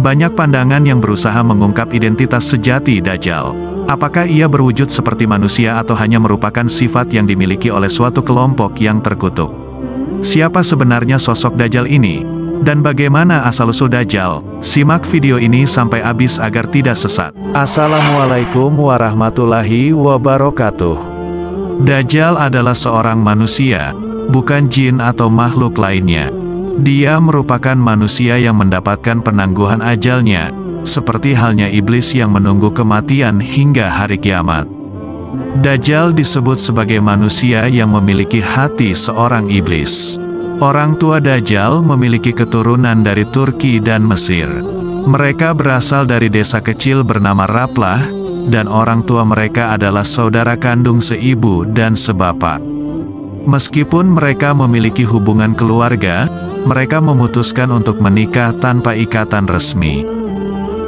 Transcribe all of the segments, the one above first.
Banyak pandangan yang berusaha mengungkap identitas sejati Dajjal. Apakah ia berwujud seperti manusia atau hanya merupakan sifat yang dimiliki oleh suatu kelompok yang terkutuk? Siapa sebenarnya sosok Dajjal ini? Dan bagaimana asal-usul Dajjal? Simak video ini sampai habis agar tidak sesat. Assalamualaikum warahmatullahi wabarakatuh. Dajjal adalah seorang manusia, bukan jin atau makhluk lainnya. Dia merupakan manusia yang mendapatkan penangguhan ajalnya, seperti halnya iblis yang menunggu kematian hingga hari kiamat. Dajjal disebut sebagai manusia yang memiliki hati seorang iblis. Orang tua Dajjal memiliki keturunan dari Turki dan Mesir. Mereka berasal dari desa kecil bernama Raplah, dan orang tua mereka adalah saudara kandung seibu dan sebapak. Meskipun mereka memiliki hubungan keluarga, mereka memutuskan untuk menikah tanpa ikatan resmi.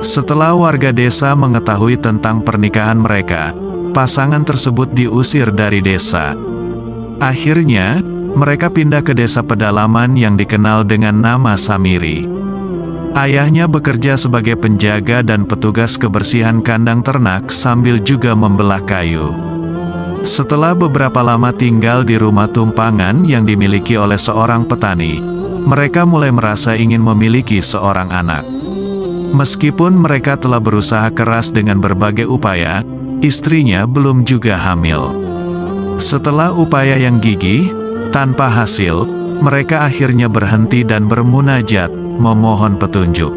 Setelah warga desa mengetahui tentang pernikahan mereka, pasangan tersebut diusir dari desa. Akhirnya, mereka pindah ke desa pedalaman yang dikenal dengan nama Samiri. Ayahnya bekerja sebagai penjaga dan petugas kebersihan kandang ternak sambil juga membelah kayu. Setelah beberapa lama tinggal di rumah tumpangan yang dimiliki oleh seorang petani, mereka mulai merasa ingin memiliki seorang anak. Meskipun mereka telah berusaha keras dengan berbagai upaya, istrinya belum juga hamil. Setelah upaya yang gigih, tanpa hasil, mereka akhirnya berhenti dan bermunajat, memohon petunjuk.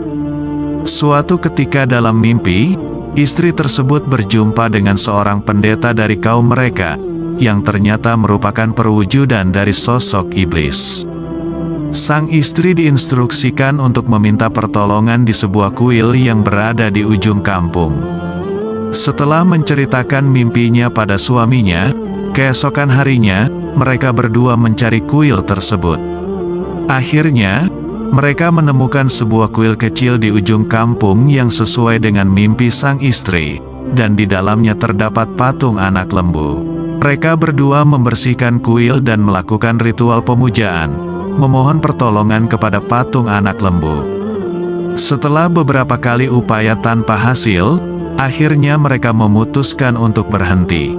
Suatu ketika dalam mimpi, istri tersebut berjumpa dengan seorang pendeta dari kaum mereka, yang ternyata merupakan perwujudan dari sosok iblis. Sang istri diinstruksikan untuk meminta pertolongan di sebuah kuil yang berada di ujung kampung. Setelah menceritakan mimpinya pada suaminya, keesokan harinya, mereka berdua mencari kuil tersebut. Akhirnya, mereka menemukan sebuah kuil kecil di ujung kampung yang sesuai dengan mimpi sang istri, dan di dalamnya terdapat patung anak lembu. Mereka berdua membersihkan kuil dan melakukan ritual pemujaan, memohon pertolongan kepada patung anak lembu. Setelah beberapa kali upaya tanpa hasil, akhirnya mereka memutuskan untuk berhenti.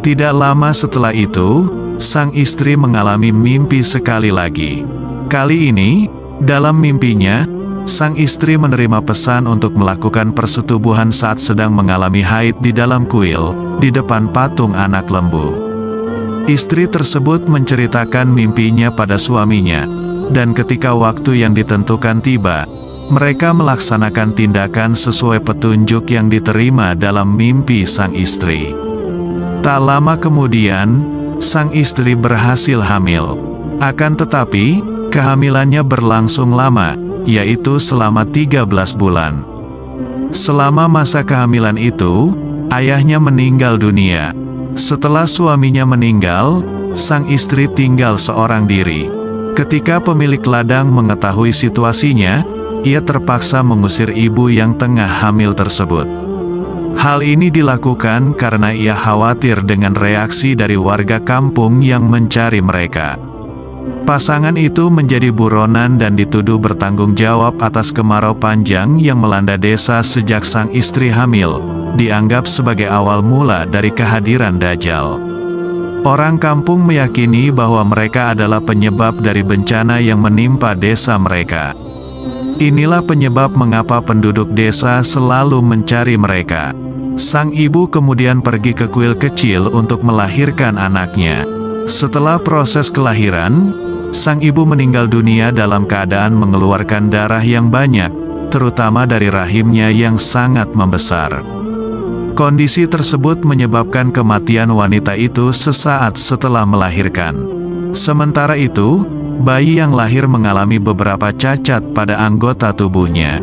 Tidak lama setelah itu, sang istri mengalami mimpi sekali lagi. Kali ini, dalam mimpinya, sang istri menerima pesan untuk melakukan persetubuhan saat sedang mengalami haid di dalam kuil, di depan patung anak lembu. Istri tersebut menceritakan mimpinya pada suaminya, dan ketika waktu yang ditentukan tiba, mereka melaksanakan tindakan sesuai petunjuk yang diterima dalam mimpi sang istri. Tak lama kemudian, sang istri berhasil hamil. Akan tetapi, kehamilannya berlangsung lama, yaitu selama 13 bulan. Selama masa kehamilan itu, ayahnya meninggal dunia. Setelah suaminya meninggal, sang istri tinggal seorang diri. Ketika pemilik ladang mengetahui situasinya, ia terpaksa mengusir ibu yang tengah hamil tersebut. Hal ini dilakukan karena ia khawatir dengan reaksi dari warga kampung yang mencari mereka. Pasangan itu menjadi buronan dan dituduh bertanggung jawab atas kemarau panjang yang melanda desa sejak sang istri hamil, dianggap sebagai awal mula dari kehadiran Dajjal. Orang kampung meyakini bahwa mereka adalah penyebab dari bencana yang menimpa desa mereka. Inilah penyebab mengapa penduduk desa selalu mencari mereka. Sang ibu kemudian pergi ke kuil kecil untuk melahirkan anaknya. Setelah proses kelahiran, sang ibu meninggal dunia dalam keadaan mengeluarkan darah yang banyak, terutama dari rahimnya yang sangat membesar. Kondisi tersebut menyebabkan kematian wanita itu sesaat setelah melahirkan. Sementara itu, bayi yang lahir mengalami beberapa cacat pada anggota tubuhnya.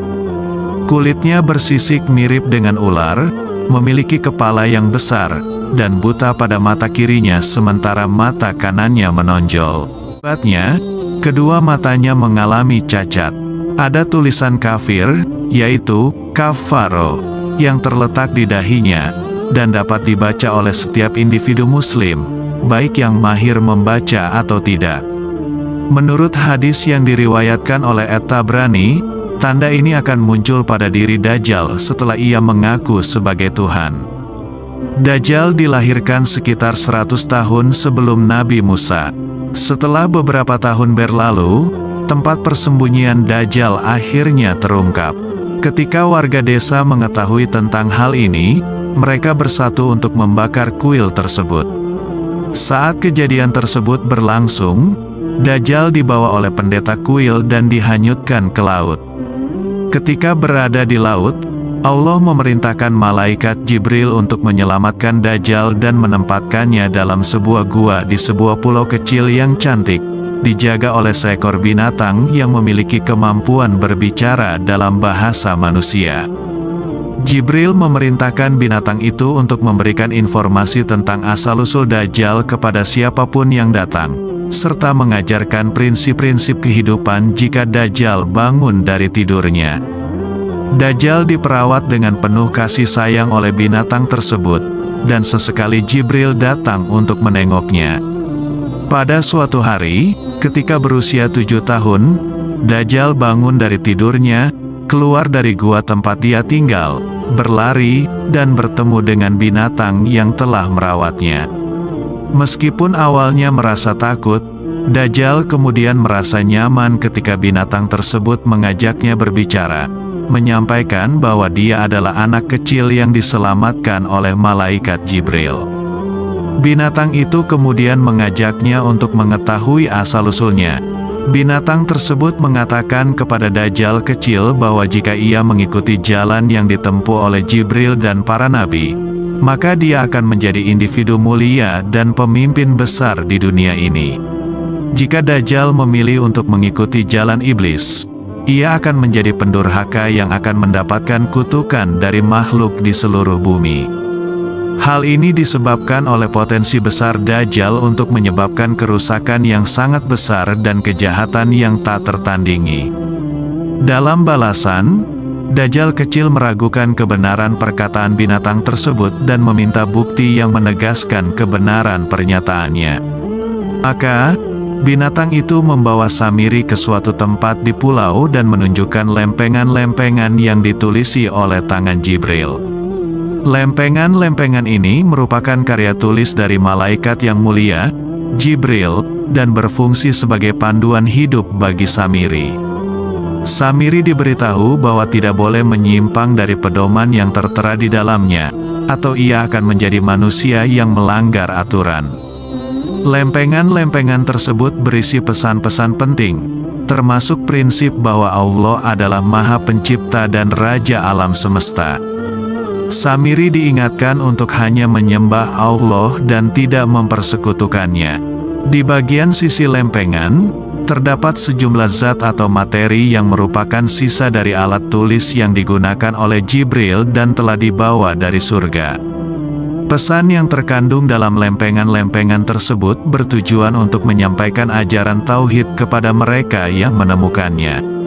Kulitnya bersisik mirip dengan ular, memiliki kepala yang besar, dan buta pada mata kirinya sementara mata kanannya menonjol. Akibatnya, kedua matanya mengalami cacat. Ada tulisan kafir, yaitu kafaro, yang terletak di dahinya, dan dapat dibaca oleh setiap individu muslim, baik yang mahir membaca atau tidak. Menurut hadis yang diriwayatkan oleh At-Tabrani, Tanda ini akan muncul pada diri Dajjal setelah ia mengaku sebagai Tuhan. Dajjal dilahirkan sekitar 100 tahun sebelum Nabi Musa. Setelah beberapa tahun berlalu, tempat persembunyian Dajjal akhirnya terungkap. Ketika warga desa mengetahui tentang hal ini, mereka bersatu untuk membakar kuil tersebut. Saat kejadian tersebut berlangsung, Dajjal dibawa oleh pendeta kuil dan dihanyutkan ke laut. Ketika berada di laut, Allah memerintahkan malaikat Jibril untuk menyelamatkan Dajjal dan menempatkannya dalam sebuah gua di sebuah pulau kecil yang cantik, dijaga oleh seekor binatang yang memiliki kemampuan berbicara dalam bahasa manusia. Jibril memerintahkan binatang itu untuk memberikan informasi tentang asal-usul Dajjal kepada siapapun yang datang, serta mengajarkan prinsip-prinsip kehidupan jika Dajjal bangun dari tidurnya. Dajjal diperawat dengan penuh kasih sayang oleh binatang tersebut, dan sesekali Jibril datang untuk menengoknya. Pada suatu hari, ketika berusia 7 tahun, Dajjal bangun dari tidurnya, keluar dari gua tempat dia tinggal, berlari, dan bertemu dengan binatang yang telah merawatnya. Meskipun awalnya merasa takut, Dajjal kemudian merasa nyaman ketika binatang tersebut mengajaknya berbicara, menyampaikan bahwa dia adalah anak kecil yang diselamatkan oleh malaikat Jibril. Binatang itu kemudian mengajaknya untuk mengetahui asal-usulnya. Binatang tersebut mengatakan kepada Dajjal kecil bahwa jika ia mengikuti jalan yang ditempuh oleh Jibril dan para nabi, maka dia akan menjadi individu mulia dan pemimpin besar di dunia ini. Jika Dajjal memilih untuk mengikuti jalan iblis, ia akan menjadi pendurhaka yang akan mendapatkan kutukan dari makhluk di seluruh bumi. Hal ini disebabkan oleh potensi besar Dajjal untuk menyebabkan kerusakan yang sangat besar dan kejahatan yang tak tertandingi. Dalam balasan, Dajjal kecil meragukan kebenaran perkataan binatang tersebut dan meminta bukti yang menegaskan kebenaran pernyataannya. Maka, binatang itu membawa Samiri ke suatu tempat di pulau dan menunjukkan lempengan-lempengan yang ditulisi oleh tangan Jibril. Lempengan-lempengan ini merupakan karya tulis dari malaikat yang mulia, Jibril, dan berfungsi sebagai panduan hidup bagi Samiri. Samiri diberitahu bahwa tidak boleh menyimpang dari pedoman yang tertera di dalamnya, atau ia akan menjadi manusia yang melanggar aturan. Lempengan-lempengan tersebut berisi pesan-pesan penting, termasuk prinsip bahwa Allah adalah Maha Pencipta dan Raja alam semesta. Samiri diingatkan untuk hanya menyembah Allah dan tidak mempersekutukannya. Di bagian sisi lempengan, terdapat sejumlah zat atau materi yang merupakan sisa dari alat tulis yang digunakan oleh Jibril dan telah dibawa dari surga. Pesan yang terkandung dalam lempengan-lempengan tersebut bertujuan untuk menyampaikan ajaran tauhid kepada mereka yang menemukannya.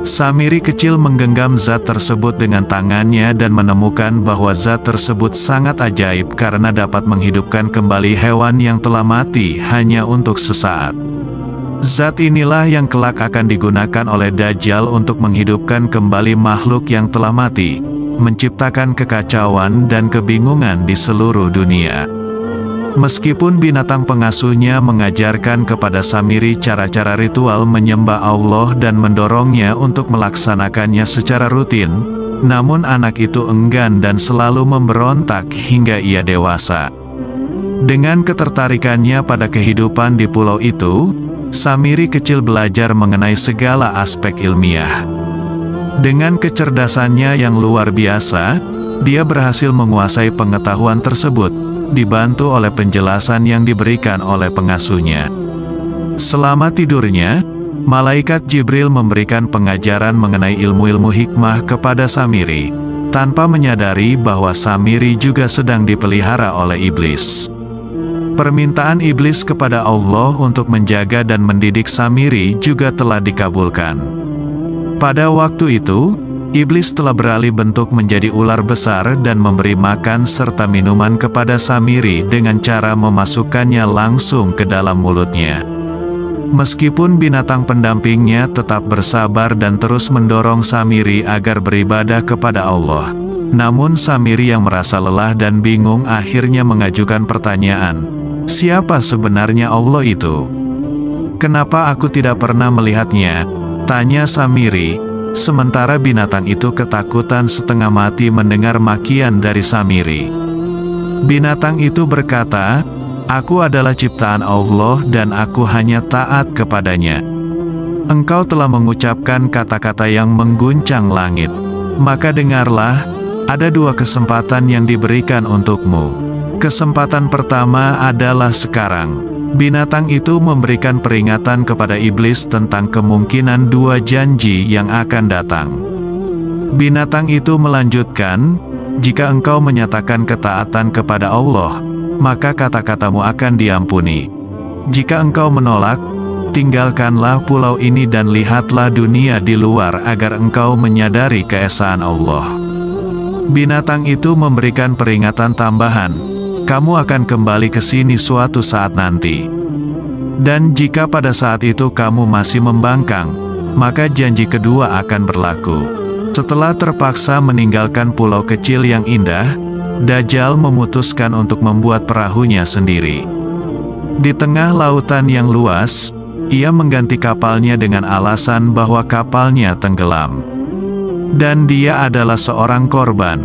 Samiri kecil menggenggam zat tersebut dengan tangannya dan menemukan bahwa zat tersebut sangat ajaib karena dapat menghidupkan kembali hewan yang telah mati hanya untuk sesaat. Zat inilah yang kelak akan digunakan oleh Dajjal untuk menghidupkan kembali makhluk yang telah mati, menciptakan kekacauan dan kebingungan di seluruh dunia. Meskipun binatang pengasuhnya mengajarkan kepada Samiri cara-cara ritual menyembah Allah dan mendorongnya untuk melaksanakannya secara rutin, namun anak itu enggan dan selalu memberontak hingga ia dewasa. Dengan ketertarikannya pada kehidupan di pulau itu, Samiri kecil belajar mengenai segala aspek ilmiah. Dengan kecerdasannya yang luar biasa, dia berhasil menguasai pengetahuan tersebut, dibantu oleh penjelasan yang diberikan oleh pengasuhnya. Selama tidurnya, malaikat Jibril memberikan pengajaran mengenai ilmu-ilmu hikmah kepada Samiri, tanpa menyadari bahwa Samiri juga sedang dipelihara oleh iblis. Permintaan iblis kepada Allah untuk menjaga dan mendidik Samiri juga telah dikabulkan. Pada waktu itu, iblis telah beralih bentuk menjadi ular besar dan memberi makan serta minuman kepada Samiri dengan cara memasukkannya langsung ke dalam mulutnya. Meskipun binatang pendampingnya tetap bersabar dan terus mendorong Samiri agar beribadah kepada Allah, namun Samiri yang merasa lelah dan bingung akhirnya mengajukan pertanyaan, siapa sebenarnya Allah itu? Kenapa aku tidak pernah melihatnya? Tanya Samiri, sementara binatang itu ketakutan setengah mati mendengar makian dari Samiri. Binatang itu berkata, aku adalah ciptaan Allah dan aku hanya taat kepadanya. Engkau telah mengucapkan kata-kata yang mengguncang langit. Maka dengarlah, ada dua kesempatan yang diberikan untukmu. Kesempatan pertama adalah sekarang. Binatang itu memberikan peringatan kepada iblis tentang kemungkinan dua janji yang akan datang. Binatang itu melanjutkan, jika engkau menyatakan ketaatan kepada Allah, maka kata-katamu akan diampuni. Jika engkau menolak, tinggalkanlah pulau ini dan lihatlah dunia di luar agar engkau menyadari keesaan Allah. Binatang itu memberikan peringatan tambahan, kamu akan kembali ke sini suatu saat nanti. Dan jika pada saat itu kamu masih membangkang, maka janji kedua akan berlaku. Setelah terpaksa meninggalkan pulau kecil yang indah, Dajjal memutuskan untuk membuat perahunya sendiri. Di tengah lautan yang luas, ia mengganti kapalnya dengan alasan bahwa kapalnya tenggelam. Dan dia adalah seorang korban.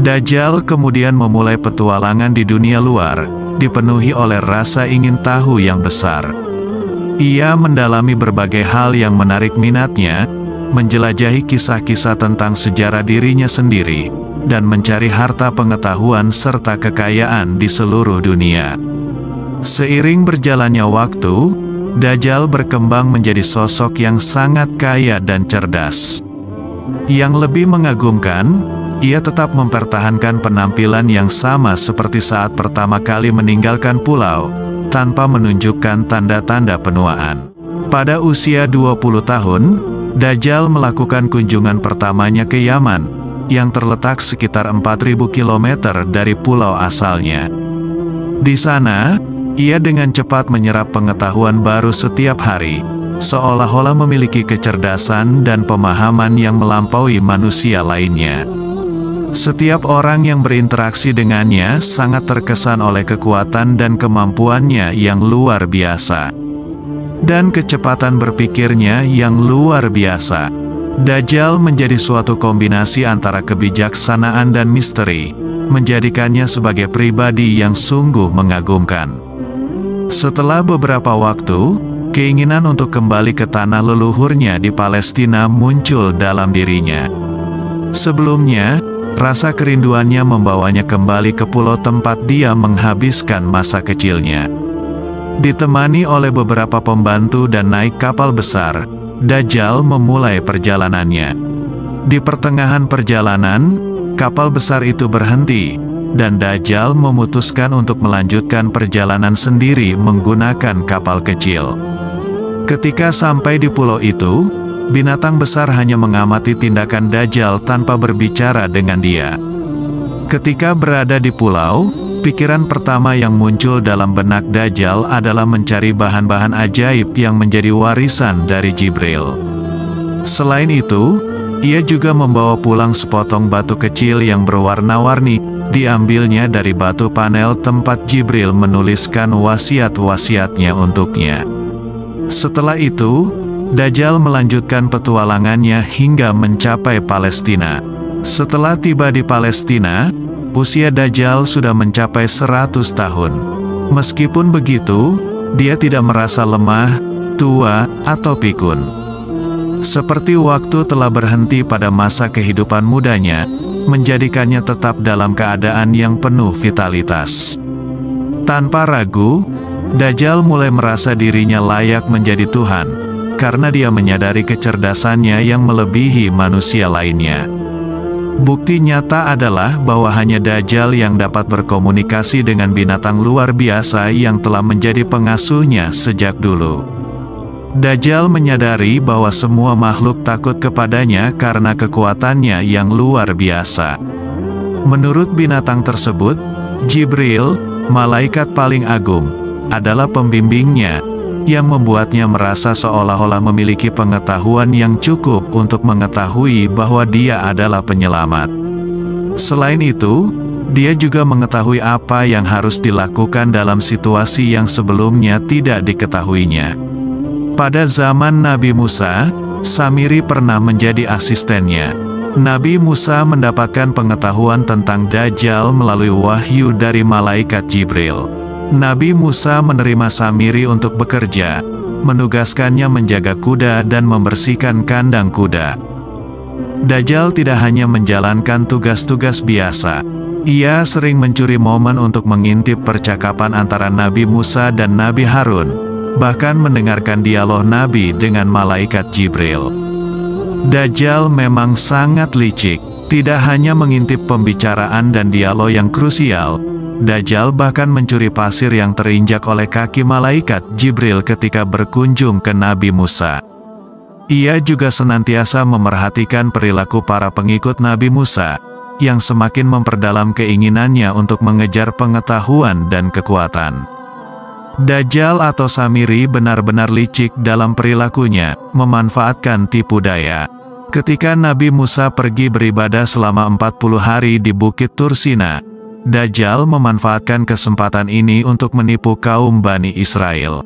Dajjal kemudian memulai petualangan di dunia luar, dipenuhi oleh rasa ingin tahu yang besar. Ia mendalami berbagai hal yang menarik minatnya, menjelajahi kisah-kisah tentang sejarah dirinya sendiri, dan mencari harta pengetahuan serta kekayaan di seluruh dunia. Seiring berjalannya waktu, Dajjal berkembang menjadi sosok yang sangat kaya dan cerdas. Yang lebih mengagumkan, ia tetap mempertahankan penampilan yang sama seperti saat pertama kali meninggalkan pulau, tanpa menunjukkan tanda-tanda penuaan. Pada usia 20 tahun, Dajjal melakukan kunjungan pertamanya ke Yaman, yang terletak sekitar 4.000 km dari pulau asalnya. Di sana, ia dengan cepat menyerap pengetahuan baru setiap hari, seolah-olah memiliki kecerdasan dan pemahaman yang melampaui manusia lainnya. Setiap orang yang berinteraksi dengannya sangat terkesan oleh kekuatan dan kemampuannya yang luar biasa. Dan kecepatan berpikirnya yang luar biasa. Dajjal menjadi suatu kombinasi antara kebijaksanaan dan misteri, menjadikannya sebagai pribadi yang sungguh mengagumkan. Setelah beberapa waktu, keinginan untuk kembali ke tanah leluhurnya di Palestina muncul dalam dirinya. Sebelumnya, rasa kerinduannya membawanya kembali ke pulau tempat dia menghabiskan masa kecilnya. Ditemani oleh beberapa pembantu dan naik kapal besar, Dajjal memulai perjalanannya. Di pertengahan perjalanan, kapal besar itu berhenti, dan Dajjal memutuskan untuk melanjutkan perjalanan sendiri menggunakan kapal kecil. Ketika sampai di pulau itu, binatang besar hanya mengamati tindakan Dajjal tanpa berbicara dengan dia. Ketika berada di pulau, pikiran pertama yang muncul dalam benak Dajjal adalah mencari bahan-bahan ajaib yang menjadi warisan dari Jibril. Selain itu, ia juga membawa pulang sepotong batu kecil yang berwarna-warni, diambilnya dari batu panel tempat Jibril menuliskan wasiat-wasiatnya untuknya. Setelah itu, Dajjal melanjutkan petualangannya hingga mencapai Palestina. Setelah tiba di Palestina, usia Dajjal sudah mencapai 100 tahun. Meskipun begitu, dia tidak merasa lemah, tua, atau pikun. Seperti waktu telah berhenti pada masa kehidupan mudanya, menjadikannya tetap dalam keadaan yang penuh vitalitas. Tanpa ragu, Dajjal mulai merasa dirinya layak menjadi Tuhan, karena dia menyadari kecerdasannya yang melebihi manusia lainnya. Bukti nyata adalah bahwa hanya Dajjal yang dapat berkomunikasi dengan binatang luar biasa yang telah menjadi pengasuhnya sejak dulu. Dajjal menyadari bahwa semua makhluk takut kepadanya karena kekuatannya yang luar biasa. Menurut binatang tersebut, Jibril, malaikat paling agung, adalah pembimbingnya. yang membuatnya merasa seolah-olah memiliki pengetahuan yang cukup untuk mengetahui bahwa dia adalah penyelamat. Selain itu, dia juga mengetahui apa yang harus dilakukan dalam situasi yang sebelumnya tidak diketahuinya. Pada zaman Nabi Musa, Samiri pernah menjadi asistennya. Nabi Musa mendapatkan pengetahuan tentang Dajjal melalui wahyu dari malaikat Jibril. Nabi Musa menerima Samiri untuk bekerja, menugaskannya menjaga kuda dan membersihkan kandang kuda. Dajjal tidak hanya menjalankan tugas-tugas biasa. Ia sering mencuri momen untuk mengintip percakapan antara Nabi Musa dan Nabi Harun, bahkan mendengarkan dialog Nabi dengan malaikat Jibril. Dajjal memang sangat licik, tidak hanya mengintip pembicaraan dan dialog yang krusial. Dajjal bahkan mencuri pasir yang terinjak oleh kaki malaikat Jibril ketika berkunjung ke Nabi Musa. Ia juga senantiasa memerhatikan perilaku para pengikut Nabi Musa, yang semakin memperdalam keinginannya untuk mengejar pengetahuan dan kekuatan. Dajjal atau Samiri benar-benar licik dalam perilakunya, memanfaatkan tipu daya. Ketika Nabi Musa pergi beribadah selama 40 hari di Bukit Tursina, Dajjal memanfaatkan kesempatan ini untuk menipu kaum Bani Israel.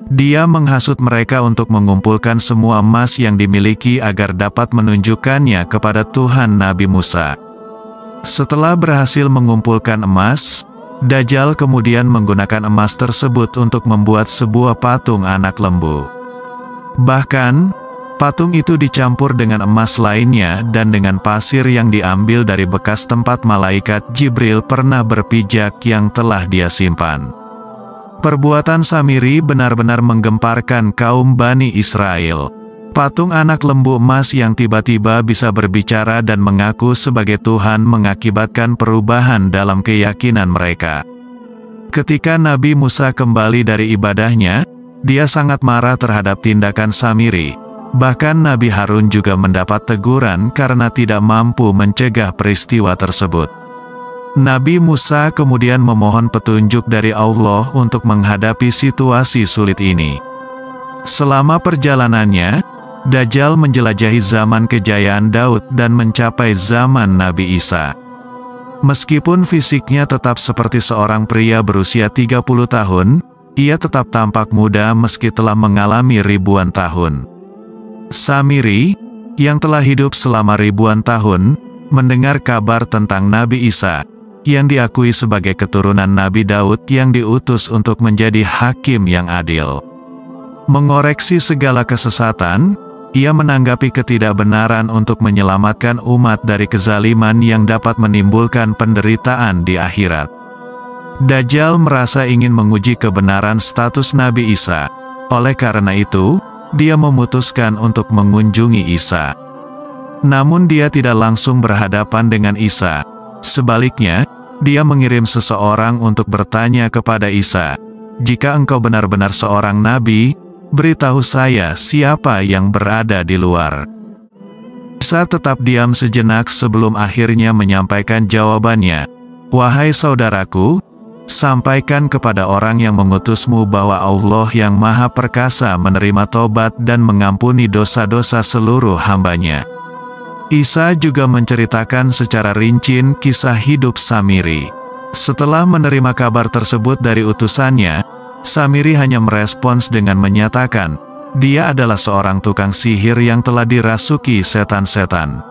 Dia menghasut mereka untuk mengumpulkan semua emas yang dimiliki agar dapat menunjukkannya kepada Tuhan Nabi Musa. Setelah berhasil mengumpulkan emas, Dajjal kemudian menggunakan emas tersebut untuk membuat sebuah patung anak lembu. Bahkan, patung itu dicampur dengan emas lainnya dan dengan pasir yang diambil dari bekas tempat malaikat Jibril pernah berpijak yang telah dia simpan. Perbuatan Samiri benar-benar menggemparkan kaum Bani Israel. Patung anak lembu emas yang tiba-tiba bisa berbicara dan mengaku sebagai Tuhan mengakibatkan perubahan dalam keyakinan mereka. Ketika Nabi Musa kembali dari ibadahnya, dia sangat marah terhadap tindakan Samiri. Bahkan Nabi Harun juga mendapat teguran karena tidak mampu mencegah peristiwa tersebut. Nabi Musa kemudian memohon petunjuk dari Allah untuk menghadapi situasi sulit ini. Selama perjalanannya, Dajjal menjelajahi zaman kejayaan Daud dan mencapai zaman Nabi Isa. Meskipun fisiknya tetap seperti seorang pria berusia 30 tahun, ia tetap tampak muda meski telah mengalami ribuan tahun. Samiri, yang telah hidup selama ribuan tahun, mendengar kabar tentang Nabi Isa, yang diakui sebagai keturunan Nabi Daud yang diutus untuk menjadi hakim yang adil. Mengoreksi segala kesesatan, ia menanggapi ketidakbenaran untuk menyelamatkan umat dari kezaliman yang dapat menimbulkan penderitaan di akhirat. Dajjal merasa ingin menguji kebenaran status Nabi Isa. Oleh karena itu, dia memutuskan untuk mengunjungi Isa. Namun dia tidak langsung berhadapan dengan Isa. Sebaliknya, dia mengirim seseorang untuk bertanya kepada Isa, "Jika engkau benar-benar seorang nabi, beritahu saya siapa yang berada di luar." Isa tetap diam sejenak sebelum akhirnya menyampaikan jawabannya, "Wahai saudaraku, sampaikan kepada orang yang mengutusmu bahwa Allah yang Maha Perkasa menerima tobat dan mengampuni dosa-dosa seluruh hambanya." Isa juga menceritakan secara rinci kisah hidup Samiri. Setelah menerima kabar tersebut dari utusannya, Samiri hanya merespons dengan menyatakan, dia adalah seorang tukang sihir yang telah dirasuki setan-setan.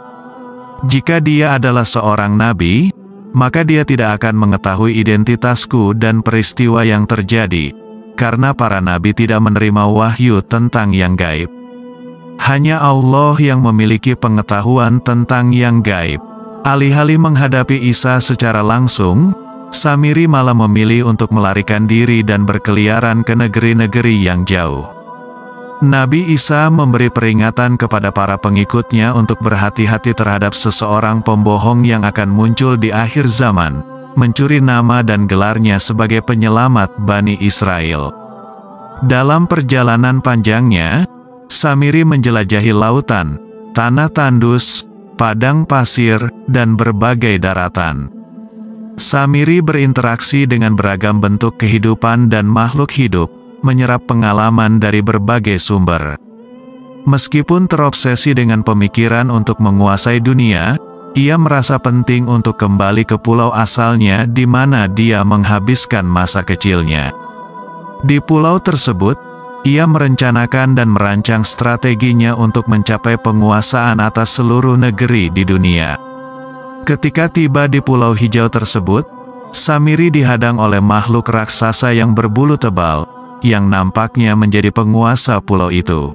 Jika dia adalah seorang nabi, maka dia tidak akan mengetahui identitasku dan peristiwa yang terjadi, karena para nabi tidak menerima wahyu tentang yang gaib. Hanya Allah yang memiliki pengetahuan tentang yang gaib. Alih-alih menghadapi Isa secara langsung, Samiri malah memilih untuk melarikan diri dan berkeliaran ke negeri-negeri yang jauh. Nabi Isa memberi peringatan kepada para pengikutnya untuk berhati-hati terhadap seseorang pembohong yang akan muncul di akhir zaman, mencuri nama dan gelarnya sebagai penyelamat Bani Israel. Dalam perjalanan panjangnya, Samiri menjelajahi lautan, tanah tandus, padang pasir, dan berbagai daratan. Samiri berinteraksi dengan beragam bentuk kehidupan dan makhluk hidup, menyerap pengalaman dari berbagai sumber. Meskipun terobsesi dengan pemikiran untuk menguasai dunia, ia merasa penting untuk kembali ke pulau asalnya di mana dia menghabiskan masa kecilnya. Di pulau tersebut, ia merencanakan dan merancang strateginya untuk mencapai penguasaan atas seluruh negeri di dunia. Ketika tiba di pulau hijau tersebut, Samiri dihadang oleh makhluk raksasa yang berbulu tebal, yang nampaknya menjadi penguasa pulau itu.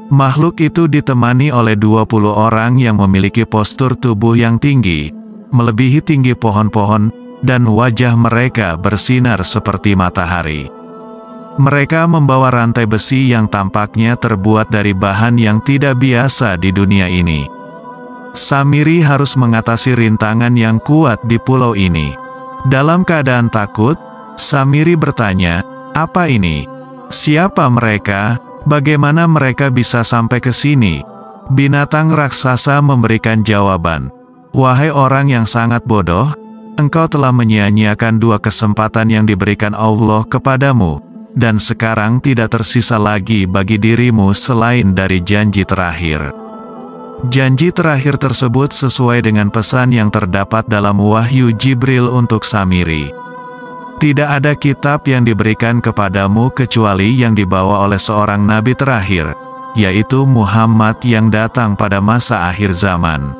Makhluk itu ditemani oleh 20 orang yang memiliki postur tubuh yang tinggi, melebihi tinggi pohon-pohon, dan wajah mereka bersinar seperti matahari. Mereka membawa rantai besi yang tampaknya terbuat dari bahan yang tidak biasa di dunia ini. Samiri harus mengatasi rintangan yang kuat di pulau ini. Dalam keadaan takut, Samiri bertanya, "Apa ini? Siapa mereka? Bagaimana mereka bisa sampai ke sini?" Binatang raksasa memberikan jawaban, "Wahai orang yang sangat bodoh, engkau telah menyia-nyiakan 2 kesempatan yang diberikan Allah kepadamu, dan sekarang tidak tersisa lagi bagi dirimu selain dari janji terakhir." Janji terakhir tersebut sesuai dengan pesan yang terdapat dalam wahyu Jibril untuk Samiri. Tidak ada kitab yang diberikan kepadamu kecuali yang dibawa oleh seorang nabi terakhir, yaitu Muhammad yang datang pada masa akhir zaman.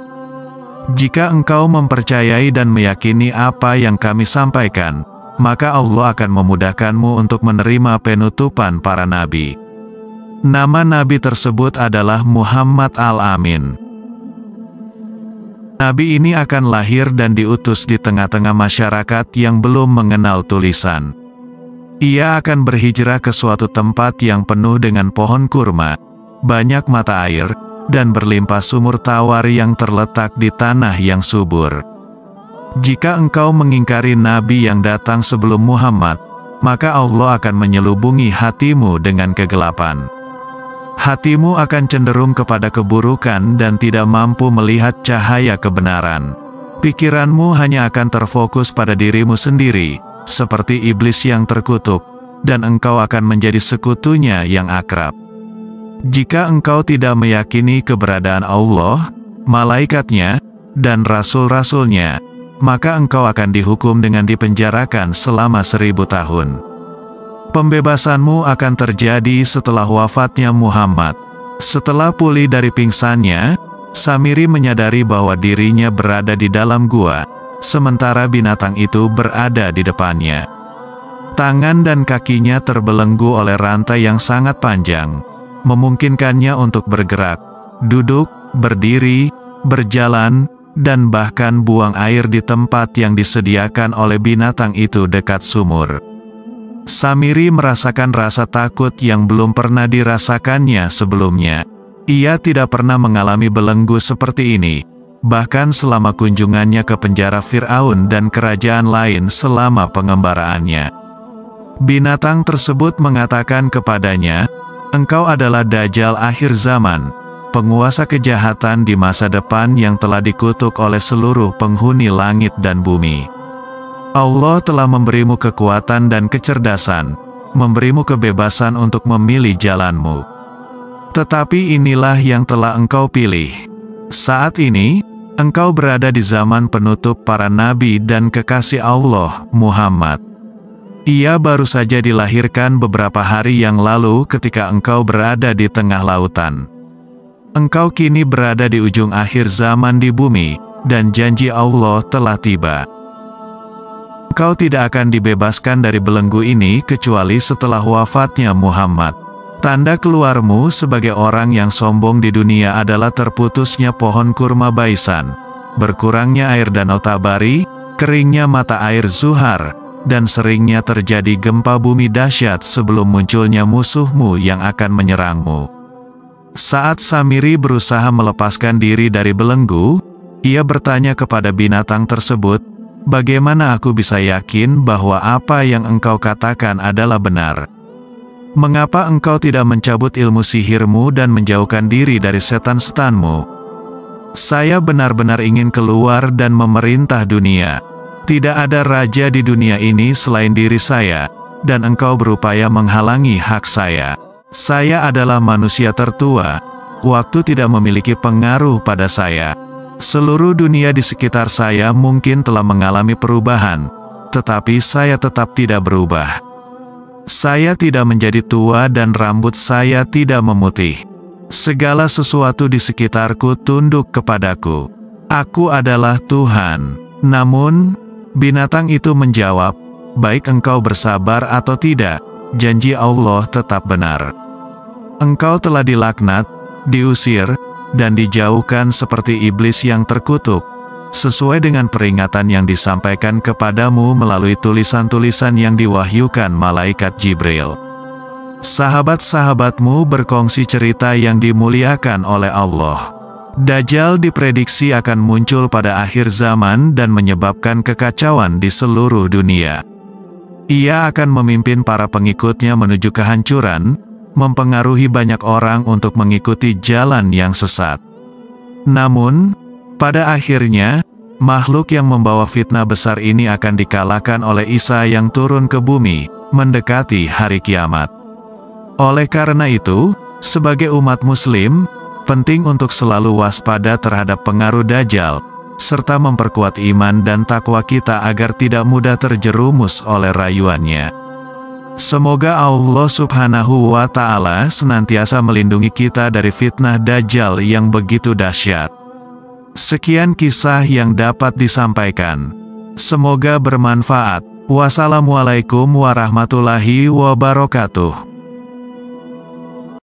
Jika engkau mempercayai dan meyakini apa yang kami sampaikan, maka Allah akan memudahkanmu untuk menerima penutupan para nabi. Nama nabi tersebut adalah Muhammad Al-Amin. Nabi ini akan lahir dan diutus di tengah-tengah masyarakat yang belum mengenal tulisan. Ia akan berhijrah ke suatu tempat yang penuh dengan pohon kurma, banyak mata air, dan berlimpah sumur tawar yang terletak di tanah yang subur. Jika engkau mengingkari nabi yang datang sebelum Muhammad, maka Allah akan menyelubungi hatimu dengan kegelapan. Hatimu akan cenderung kepada keburukan dan tidak mampu melihat cahaya kebenaran. Pikiranmu hanya akan terfokus pada dirimu sendiri, seperti iblis yang terkutuk, dan engkau akan menjadi sekutunya yang akrab. Jika engkau tidak meyakini keberadaan Allah, malaikatnya, dan rasul-rasulnya, maka engkau akan dihukum dengan dipenjarakan selama 1000 tahun. Pembebasanmu akan terjadi setelah wafatnya Muhammad. Setelah pulih dari pingsannya, Samiri menyadari bahwa dirinya berada di dalam gua, sementara binatang itu berada di depannya. Tangan dan kakinya terbelenggu oleh rantai yang sangat panjang, memungkinkannya untuk bergerak, duduk, berdiri, berjalan, dan bahkan buang air di tempat yang disediakan oleh binatang itu dekat sumur. Samiri merasakan rasa takut yang belum pernah dirasakannya sebelumnya. Ia tidak pernah mengalami belenggu seperti ini, bahkan selama kunjungannya ke penjara Fir'aun dan kerajaan lain selama pengembaraannya. Binatang tersebut mengatakan kepadanya, "Engkau adalah Dajjal akhir zaman, penguasa kejahatan di masa depan yang telah dikutuk oleh seluruh penghuni langit dan bumi. Allah telah memberimu kekuatan dan kecerdasan, memberimu kebebasan untuk memilih jalanmu. Tetapi inilah yang telah engkau pilih. Saat ini, engkau berada di zaman penutup para nabi dan kekasih Allah, Muhammad. Ia baru saja dilahirkan beberapa hari yang lalu ketika engkau berada di tengah lautan. Engkau kini berada di ujung akhir zaman di bumi, dan janji Allah telah tiba. Engkau tidak akan dibebaskan dari belenggu ini kecuali setelah wafatnya Muhammad. Tanda keluarmu sebagai orang yang sombong di dunia adalah terputusnya pohon kurma Baisan, berkurangnya air danau Tabari, keringnya mata air Zuhar, dan seringnya terjadi gempa bumi dahsyat sebelum munculnya musuhmu yang akan menyerangmu." Saat Samiri berusaha melepaskan diri dari belenggu, ia bertanya kepada binatang tersebut, "Bagaimana aku bisa yakin bahwa apa yang engkau katakan adalah benar? Mengapa engkau tidak mencabut ilmu sihirmu dan menjauhkan diri dari setan-setanmu? Saya benar-benar ingin keluar dan memerintah dunia. Tidak ada raja di dunia ini selain diri saya, dan engkau berupaya menghalangi hak saya. Saya adalah manusia tertua. Waktu tidak memiliki pengaruh pada saya. Seluruh dunia di sekitar saya mungkin telah mengalami perubahan, tetapi saya tetap tidak berubah. Saya tidak menjadi tua dan rambut saya tidak memutih. Segala sesuatu di sekitarku tunduk kepadaku. Aku adalah Tuhan. Namun, binatang itu menjawab, baik engkau bersabar atau tidak, janji Allah tetap benar. Engkau telah dilaknat, diusir, dan dijauhkan seperti iblis yang terkutuk, sesuai dengan peringatan yang disampaikan kepadamu melalui tulisan-tulisan yang diwahyukan malaikat Jibril. Sahabat-sahabatmu berkongsi cerita yang dimuliakan oleh Allah. Dajjal diprediksi akan muncul pada akhir zaman dan menyebabkan kekacauan di seluruh dunia. Ia akan memimpin para pengikutnya menuju kehancuran, mempengaruhi banyak orang untuk mengikuti jalan yang sesat. Namun, pada akhirnya, makhluk yang membawa fitnah besar ini akan dikalahkan oleh Isa yang turun ke bumi, mendekati hari kiamat. Oleh karena itu, sebagai umat Muslim, penting untuk selalu waspada terhadap pengaruh Dajjal, serta memperkuat iman dan takwa kita agar tidak mudah terjerumus oleh rayuannya. Semoga Allah Subhanahu wa Ta'ala senantiasa melindungi kita dari fitnah Dajjal yang begitu dahsyat. Sekian kisah yang dapat disampaikan. Semoga bermanfaat. Wassalamualaikum warahmatullahi wabarakatuh.